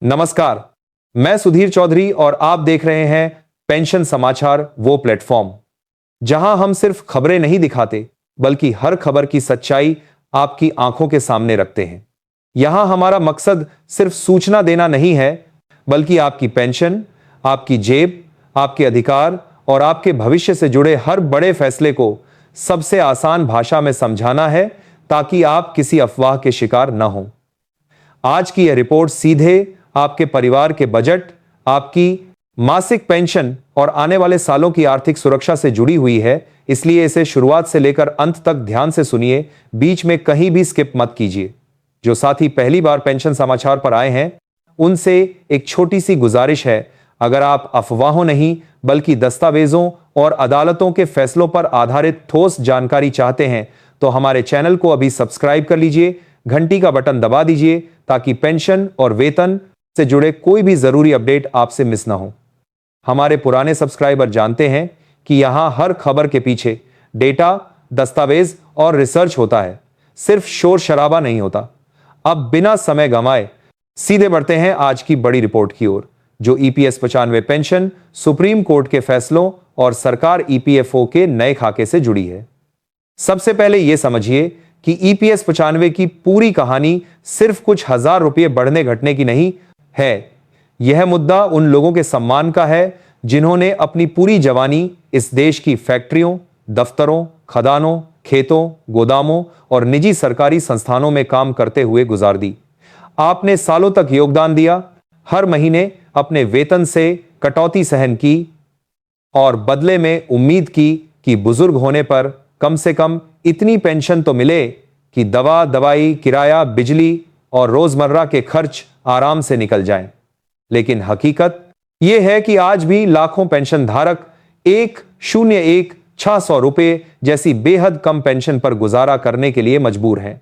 नमस्कार, मैं सुधीर चौधरी और आप देख रहे हैं पेंशन समाचार, वो प्लेटफॉर्म जहां हम सिर्फ खबरें नहीं दिखाते बल्कि हर खबर की सच्चाई आपकी आंखों के सामने रखते हैं। यहां हमारा मकसद सिर्फ सूचना देना नहीं है, बल्कि आपकी पेंशन, आपकी जेब, आपके अधिकार और आपके भविष्य से जुड़े हर बड़े फैसले को सबसे आसान भाषा में समझाना है, ताकि आप किसी अफवाह के शिकार न हों। आज की यह रिपोर्ट सीधे आपके परिवार के बजट, आपकी मासिक पेंशन और आने वाले सालों की आर्थिक सुरक्षा से जुड़ी हुई है, इसलिए इसे शुरुआत से लेकर अंत तक ध्यान से सुनिए, बीच में कहीं भी स्किप मत कीजिए। जो साथी पहली बार पेंशन समाचार पर आए हैं, उनसे एक छोटी सी गुजारिश है, अगर आप अफवाहों नहीं बल्कि दस्तावेजों और अदालतों के फैसलों पर आधारित ठोस जानकारी चाहते हैं, तो हमारे चैनल को अभी सब्सक्राइब कर लीजिए, घंटी का बटन दबा दीजिए, ताकि पेंशन और वेतन से जुड़े कोई भी जरूरी अपडेट आपसे मिस ना हो। हमारे पुराने सब्सक्राइबर जानते हैं कि यहां हर खबर के पीछे डेटा, दस्तावेज और रिसर्च होता है, सिर्फ शोर शराबा नहीं होता। अब बिना समय गंवाए सीधे बढ़ते हैं आज की बड़ी रिपोर्ट की ओर, जो ईपीएस 95 पेंशन, सुप्रीम कोर्ट के फैसलों और सरकार ईपीएफओ के नए खाके से जुड़ी है। सबसे पहले यह समझिए कि ईपीएस 95 की पूरी कहानी सिर्फ कुछ हजार रुपये बढ़ने घटने की नहीं है। यह मुद्दा उन लोगों के सम्मान का है जिन्होंने अपनी पूरी जवानी इस देश की फैक्ट्रियों, दफ्तरों, खदानों, खेतों, गोदामों और निजी सरकारी संस्थानों में काम करते हुए गुजार दी। आपने सालों तक योगदान दिया, हर महीने अपने वेतन से कटौती सहन की और बदले में उम्मीद की कि बुजुर्ग होने पर कम से कम इतनी पेंशन तो मिले कि दवा, दवाई, किराया, बिजली और रोजमर्रा के खर्च आराम से निकल जाएं। लेकिन हकीकत यह है कि आज भी लाखों पेंशन धारक 101,600 रुपए जैसी बेहद कम पेंशन पर गुजारा करने के लिए मजबूर हैं।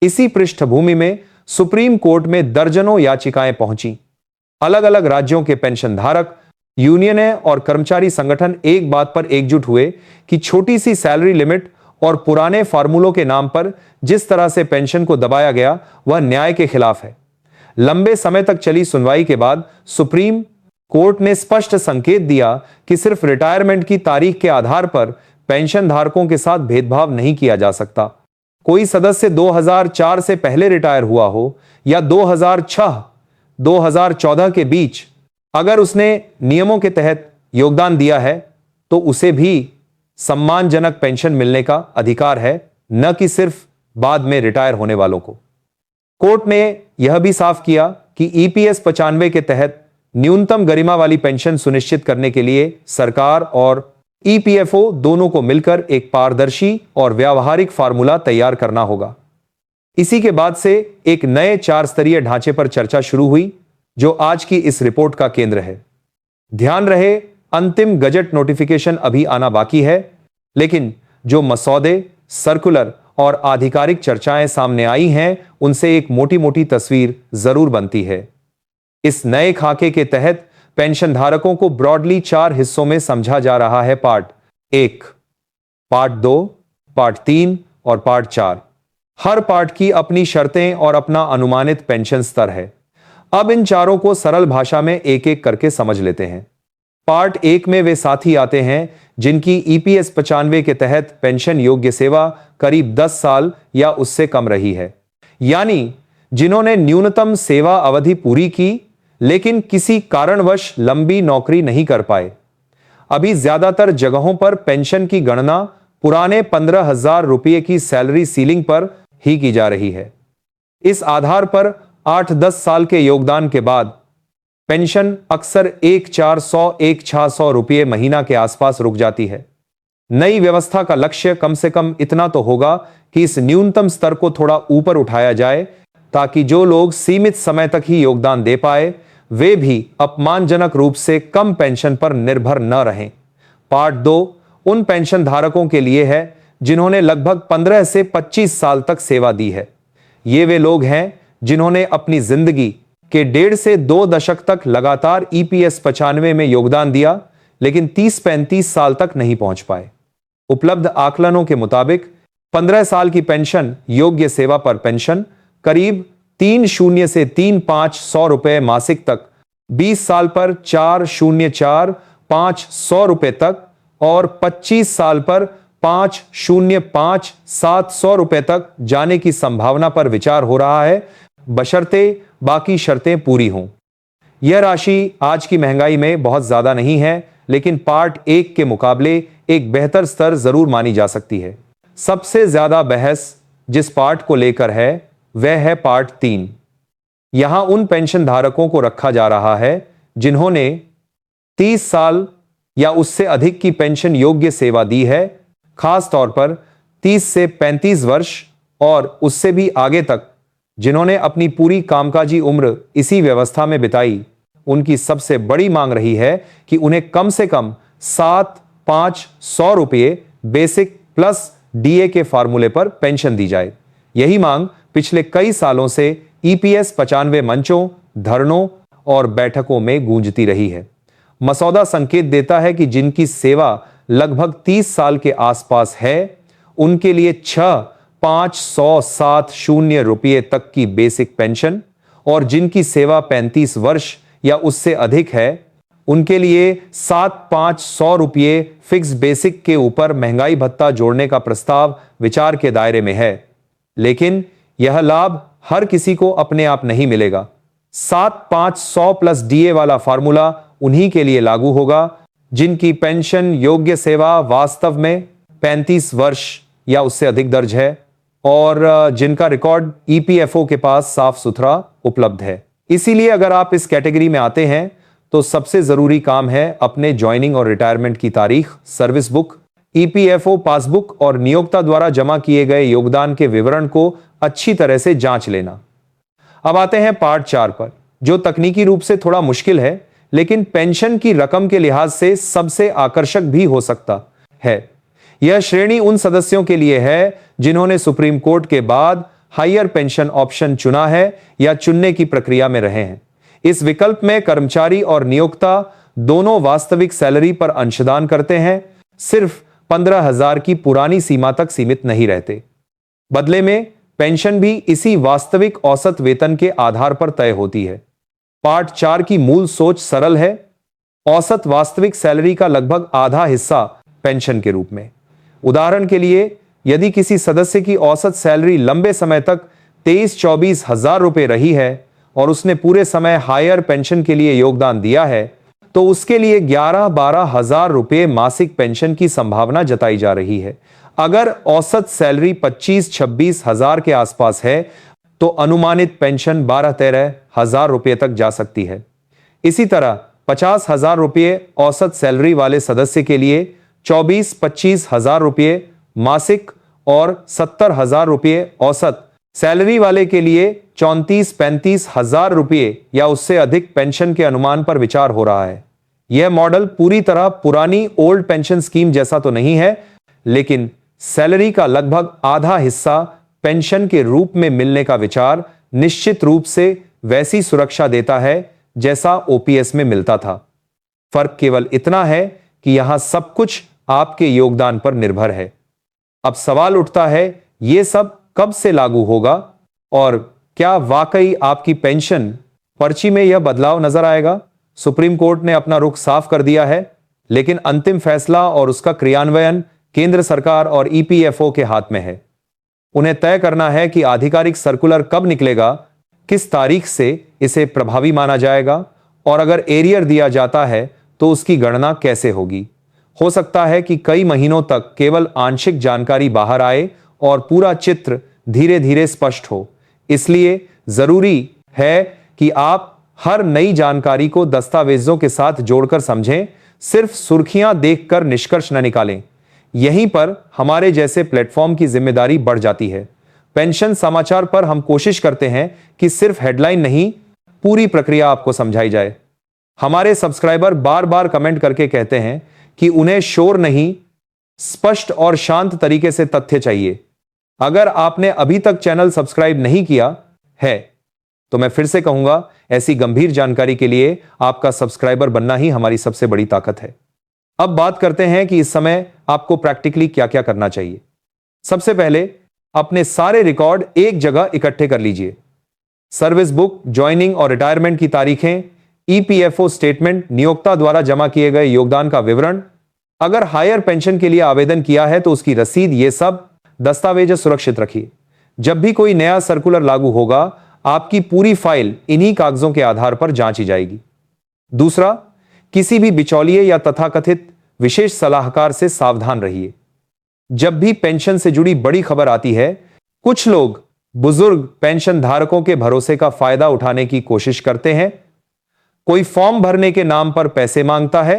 इसी पृष्ठभूमि में सुप्रीम कोर्ट में दर्जनों याचिकाएं पहुंची। अलग अलग राज्यों के पेंशन धारक, यूनियनें और कर्मचारी संगठन एक बात पर एकजुट हुए कि छोटी सी सैलरी लिमिट और पुराने फार्मूलों के नाम पर जिस तरह से पेंशन को दबाया गया, वह न्याय के खिलाफ है। लंबे समय तक चली सुनवाई के बाद सुप्रीम कोर्ट ने स्पष्ट संकेत दिया कि सिर्फ रिटायरमेंट की तारीख के आधार पर पेंशन धारकों के साथ भेदभाव नहीं किया जा सकता। कोई सदस्य 2004 से पहले रिटायर हुआ हो या 2006-2014 के बीच, अगर उसने नियमों के तहत योगदान दिया है तो उसे भी सम्मानजनक पेंशन मिलने का अधिकार है, न कि सिर्फ बाद में रिटायर होने वालों को। कोर्ट ने यह भी साफ किया कि ईपीएस 95 के तहत न्यूनतम गरिमा वाली पेंशन सुनिश्चित करने के लिए सरकार और ईपीएफओ दोनों को मिलकर एक पारदर्शी और व्यावहारिक फार्मूला तैयार करना होगा। इसी के बाद से एक नए 4 स्तरीय ढांचे पर चर्चा शुरू हुई, जो आज की इस रिपोर्ट का केंद्र है। ध्यान रहे, अंतिम गजट नोटिफिकेशन अभी आना बाकी है, लेकिन जो मसौदे, सर्कुलर और आधिकारिक चर्चाएं सामने आई हैं, उनसे एक मोटी मोटी तस्वीर जरूर बनती है। इस नए खाके के तहत पेंशन धारकों को ब्रॉडली 4 हिस्सों में समझा जा रहा है: पार्ट 1, पार्ट 2, पार्ट 3 और पार्ट 4। हर पार्ट की अपनी शर्तें और अपना अनुमानित पेंशन स्तर है। अब इन चारों को सरल भाषा में एक एक करके समझ लेते हैं। पार्ट 1 में वे साथी आते हैं जिनकी ईपीएस 95 के तहत पेंशन योग्य सेवा करीब 10 साल या उससे कम रही है, यानी जिन्होंने न्यूनतम सेवा अवधि पूरी की लेकिन किसी कारणवश लंबी नौकरी नहीं कर पाए। अभी ज्यादातर जगहों पर पेंशन की गणना पुराने 15,000 रुपये की सैलरी सीलिंग पर ही की जा रही है। इस आधार पर 8-10 साल के योगदान के बाद पेंशन अक्सर 1,400-1,600 रुपये महीना के आसपास रुक जाती है। नई व्यवस्था का लक्ष्य कम से कम इतना तो होगा कि इस न्यूनतम स्तर को थोड़ा ऊपर उठाया जाए, ताकि जो लोग सीमित समय तक ही योगदान दे पाए, वे भी अपमानजनक रूप से कम पेंशन पर निर्भर न रहें। पार्ट 2 उन पेंशन धारकों के लिए है जिन्होंने लगभग 15 से 25 साल तक सेवा दी है। ये वे लोग हैं जिन्होंने अपनी जिंदगी के 1.5 से 2 दशक तक लगातार ईपीएस 95 में योगदान दिया, लेकिन 30-35 साल तक नहीं पहुंच पाए। उपलब्ध आकलनों के मुताबिक 15 साल की पेंशन योग्य सेवा पर पेंशन करीब 30 से 3500 रुपए मासिक तक, 20 साल पर 404500 रुपए तक और 25 साल पर 505700 रुपए तक जाने की संभावना पर विचार हो रहा है, बशर्ते बाकी शर्तें पूरी हों। यह राशि आज की महंगाई में बहुत ज्यादा नहीं है, लेकिन पार्ट 1 के मुकाबले एक बेहतर स्तर जरूर मानी जा सकती है। सबसे ज्यादा बहस जिस पार्ट को लेकर है वह है पार्ट 3। यहां उन पेंशन धारकों को रखा जा रहा है जिन्होंने 30 साल या उससे अधिक की पेंशन योग्य सेवा दी है, खास तौर पर 30 से 35 वर्ष और उससे भी आगे तक जिन्होंने अपनी पूरी कामकाजी उम्र इसी व्यवस्था में बिताई। उनकी सबसे बड़ी मांग रही है कि उन्हें कम से कम 7,500 रुपये बेसिक प्लस डीए के फार्मूले पर पेंशन दी जाए। यही मांग पिछले कई सालों से ईपीएस 95 मंचों, धरनों और बैठकों में गूंजती रही है। मसौदा संकेत देता है कि जिनकी सेवा लगभग 30 साल के आसपास है, उनके लिए 6,570 रुपये तक की बेसिक पेंशन और जिनकी सेवा 35 वर्ष या उससे अधिक है, उनके लिए 7,500 रुपये फिक्स बेसिक के ऊपर महंगाई भत्ता जोड़ने का प्रस्ताव विचार के दायरे में है। लेकिन यह लाभ हर किसी को अपने आप नहीं मिलेगा। 7,500 प्लस डीए वाला फार्मूला उन्हीं के लिए लागू होगा जिनकी पेंशन योग्य सेवा वास्तव में 35 वर्ष या उससे अधिक दर्ज है और जिनका रिकॉर्ड ईपीएफओ के पास साफ सुथरा उपलब्ध है। इसीलिए अगर आप इस कैटेगरी में आते हैं तो सबसे जरूरी काम है अपने ज्वाइनिंग और रिटायरमेंट की तारीख, सर्विस बुक, ईपीएफओ पासबुक और नियोक्ता द्वारा जमा किए गए योगदान के विवरण को अच्छी तरह से जांच लेना। अब आते हैं पार्ट 4 पर, जो तकनीकी रूप से थोड़ा मुश्किल है लेकिन पेंशन की रकम के लिहाज से सबसे आकर्षक भी हो सकता है। यह श्रेणी उन सदस्यों के लिए है जिन्होंने सुप्रीम कोर्ट के बाद हायर पेंशन ऑप्शन चुना है या चुनने की प्रक्रिया में रहे हैं। इस विकल्प में कर्मचारी और नियोक्ता दोनों वास्तविक सैलरी पर अंशदान करते हैं, सिर्फ 15,000 की पुरानी सीमा तक सीमित नहीं रहते। बदले में पेंशन भी इसी वास्तविक औसत वेतन के आधार पर तय होती है। पार्ट 4 की मूल सोच सरल है, औसत वास्तविक सैलरी का लगभग आधा हिस्सा पेंशन के रूप में। उदाहरण के लिए, यदि किसी सदस्य की औसत सैलरी लंबे समय तक 23-24 हजार रुपए रही है और उसने पूरे समय हायर पेंशन के लिए योगदान दिया है, तो उसके लिए 11-12 हजार रुपए मासिक पेंशन की संभावना जताई जा रही है। अगर औसत सैलरी 25-26 हजार के आसपास है तो अनुमानित पेंशन 12-13 हजार रुपए तक जा सकती है। इसी तरह 50 हजार रुपये औसत सैलरी वाले सदस्य के लिए 24-25 हजार रुपये मासिक और 70 हजार रुपये औसत सैलरी वाले के लिए 34-35 हजार रुपये या उससे अधिक पेंशन के अनुमान पर विचार हो रहा है। यह मॉडल पूरी तरह पुरानी ओल्ड पेंशन स्कीम जैसा तो नहीं है, लेकिन सैलरी का लगभग आधा हिस्सा पेंशन के रूप में मिलने का विचार निश्चित रूप से वैसी सुरक्षा देता है जैसा ओपीएस में मिलता था। फर्क केवल इतना है कि यहां सब कुछ आपके योगदान पर निर्भर है। अब सवाल उठता है, यह सब कब से लागू होगा और क्या वाकई आपकी पेंशन पर्ची में यह बदलाव नजर आएगा? सुप्रीम कोर्ट ने अपना रुख साफ कर दिया है, लेकिन अंतिम फैसला और उसका क्रियान्वयन केंद्र सरकार और ईपीएफओ के हाथ में है। उन्हें तय करना है कि आधिकारिक सर्कुलर कब निकलेगा, किस तारीख से इसे प्रभावी माना जाएगा और अगर एरियर दिया जाता है तो उसकी गणना कैसे होगी। हो सकता है कि कई महीनों तक केवल आंशिक जानकारी बाहर आए और पूरा चित्र धीरे धीरे स्पष्ट हो। इसलिए जरूरी है कि आप हर नई जानकारी को दस्तावेजों के साथ जोड़कर समझें, सिर्फ सुर्खियां देखकर निष्कर्ष न निकालें। यहीं पर हमारे जैसे प्लेटफॉर्म की जिम्मेदारी बढ़ जाती है। पेंशन समाचार पर हम कोशिश करते हैं कि सिर्फ हेडलाइन नहीं, पूरी प्रक्रिया आपको समझाई जाए। हमारे सब्सक्राइबर बार बार कमेंट करके कहते हैं कि उन्हें शोर नहीं, स्पष्ट और शांत तरीके से तथ्य चाहिए। अगर आपने अभी तक चैनल सब्सक्राइब नहीं किया है तो मैं फिर से कहूंगा, ऐसी गंभीर जानकारी के लिए आपका सब्सक्राइबर बनना ही हमारी सबसे बड़ी ताकत है। अब बात करते हैं कि इस समय आपको प्रैक्टिकली क्या क्या करना चाहिए। सबसे पहले अपने सारे रिकॉर्ड एक जगह इकट्ठे कर लीजिए। सर्विस बुक, ज्वाइनिंग और रिटायरमेंट की तारीखें, ईपीएफओ स्टेटमेंट, नियोक्ता द्वारा जमा किए गए योगदान का विवरण, अगर हायर पेंशन के लिए आवेदन किया है तो उसकी रसीद, ये सब दस्तावेज सुरक्षित रखिए। जब भी कोई नया सर्कुलर लागू होगा, आपकी पूरी फाइल इन्हीं कागजों के आधार पर जांची जाएगी। दूसरा, किसी भी बिचौलिए या तथाकथित विशेष सलाहकार से सावधान रहिए। जब भी पेंशन से जुड़ी बड़ी खबर आती है, कुछ लोग बुजुर्ग पेंशन धारकों के भरोसे का फायदा उठाने की कोशिश करते हैं। कोई फॉर्म भरने के नाम पर पैसे मांगता है,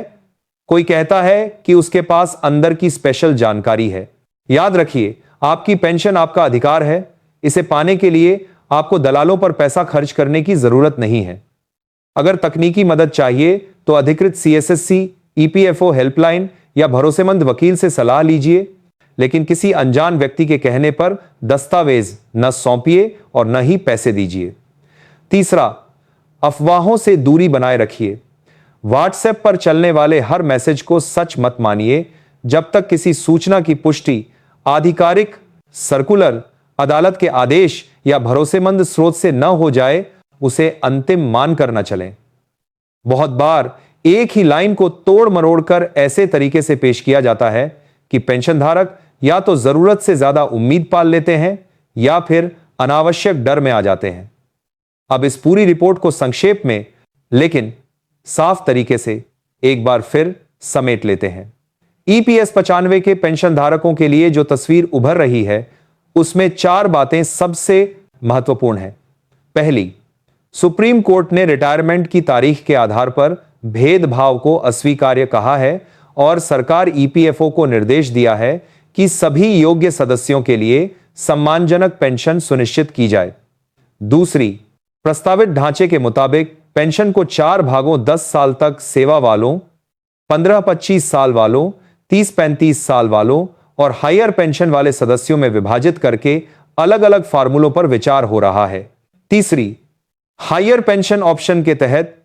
कोई कहता है कि उसके पास अंदर की स्पेशल जानकारी है। याद रखिए, आपकी पेंशन आपका अधिकार है। इसे पाने के लिए आपको दलालों पर पैसा खर्च करने की जरूरत नहीं है। अगर तकनीकी मदद चाहिए तो अधिकृत सीएसएससी, ईपीएफओ हेल्पलाइन या भरोसेमंद वकील से सलाह लीजिए, लेकिन किसी अनजान व्यक्ति के कहने पर दस्तावेज न सौंपिए और न ही पैसे दीजिए। तीसरा, अफवाहों से दूरी बनाए रखिए। व्हाट्सएप पर चलने वाले हर मैसेज को सच मत मानिए। जब तक किसी सूचना की पुष्टि आधिकारिक सर्कुलर, अदालत के आदेश या भरोसेमंद स्रोत से न हो जाए, उसे अंतिम मानकर न चलें। बहुत बार एक ही लाइन को तोड़ मरोड़ कर ऐसे तरीके से पेश किया जाता है कि पेंशनधारक या तो जरूरत से ज्यादा उम्मीद पाल लेते हैं या फिर अनावश्यक डर में आ जाते हैं। अब इस पूरी रिपोर्ट को संक्षेप में लेकिन साफ तरीके से एक बार फिर समेट लेते हैं। ईपीएस 95 के पेंशन धारकों के लिए जो तस्वीर उभर रही है, उसमें 4 बातें सबसे महत्वपूर्ण हैं। पहली, सुप्रीम कोर्ट ने रिटायरमेंट की तारीख के आधार पर भेदभाव को अस्वीकार्य कहा है और सरकार ईपीएफओ को निर्देश दिया है कि सभी योग्य सदस्यों के लिए सम्मानजनक पेंशन सुनिश्चित की जाए। दूसरी, प्रस्तावित ढांचे के मुताबिक पेंशन को 4 भागों 10 साल तक सेवा वालों, 15-25 साल वालों, 30-35 साल वालों और हायर पेंशन वाले सदस्यों में विभाजित करके अलग अलग फार्मूलों पर विचार हो रहा है। तीसरी, हायर पेंशन ऑप्शन के तहत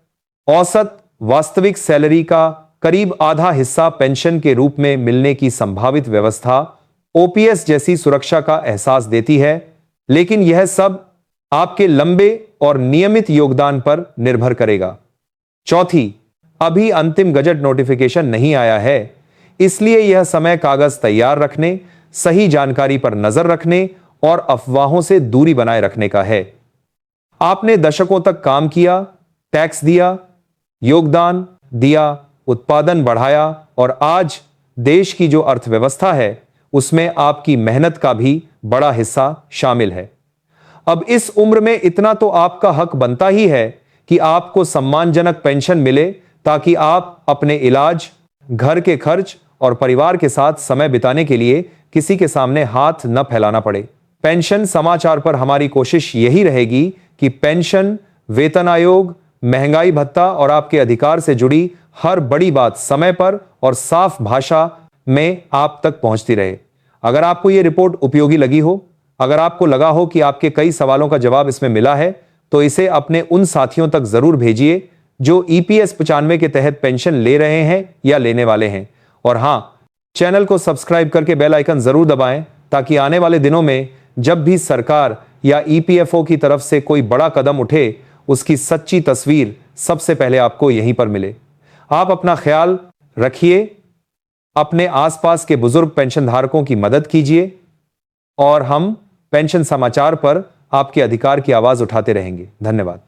औसत वास्तविक सैलरी का करीब आधा हिस्सा पेंशन के रूप में मिलने की संभावित व्यवस्था ओपीएस जैसी सुरक्षा का एहसास देती है, लेकिन यह सब आपके लंबे और नियमित योगदान पर निर्भर करेगा। चौथी, अभी अंतिम गजट नोटिफिकेशन नहीं आया है, इसलिए यह समय कागज तैयार रखने, सही जानकारी पर नजर रखने और अफवाहों से दूरी बनाए रखने का है। आपने दशकों तक काम किया, टैक्स दिया, योगदान दिया, उत्पादन बढ़ाया और आज देश की जो अर्थव्यवस्था है उसमें आपकी मेहनत का भी बड़ा हिस्सा शामिल है। अब इस उम्र में इतना तो आपका हक बनता ही है कि आपको सम्मानजनक पेंशन मिले, ताकि आप अपने इलाज, घर के खर्च और परिवार के साथ समय बिताने के लिए किसी के सामने हाथ न फैलाना पड़े। पेंशन समाचार पर हमारी कोशिश यही रहेगी कि पेंशन, वेतन आयोग, महंगाई भत्ता और आपके अधिकार से जुड़ी हर बड़ी बात समय पर और साफ भाषा में आप तक पहुंचती रहे। अगर आपको यह रिपोर्ट उपयोगी लगी हो, अगर आपको लगा हो कि आपके कई सवालों का जवाब इसमें मिला है, तो इसे अपने उन साथियों तक जरूर भेजिए जो ईपीएस 95 के तहत पेंशन ले रहे हैं या लेने वाले हैं। और हां, चैनल को सब्सक्राइब करके बेल आइकन जरूर दबाएं, ताकि आने वाले दिनों में जब भी सरकार या ईपीएफओ की तरफ से कोई बड़ा कदम उठे, उसकी सच्ची तस्वीर सबसे पहले आपको यहीं पर मिले। आप अपना ख्याल रखिए, अपने आसपास के बुजुर्ग पेंशन धारकों की मदद कीजिए और हम पेंशन समाचार पर आपके अधिकार की आवाज उठाते रहेंगे। धन्यवाद।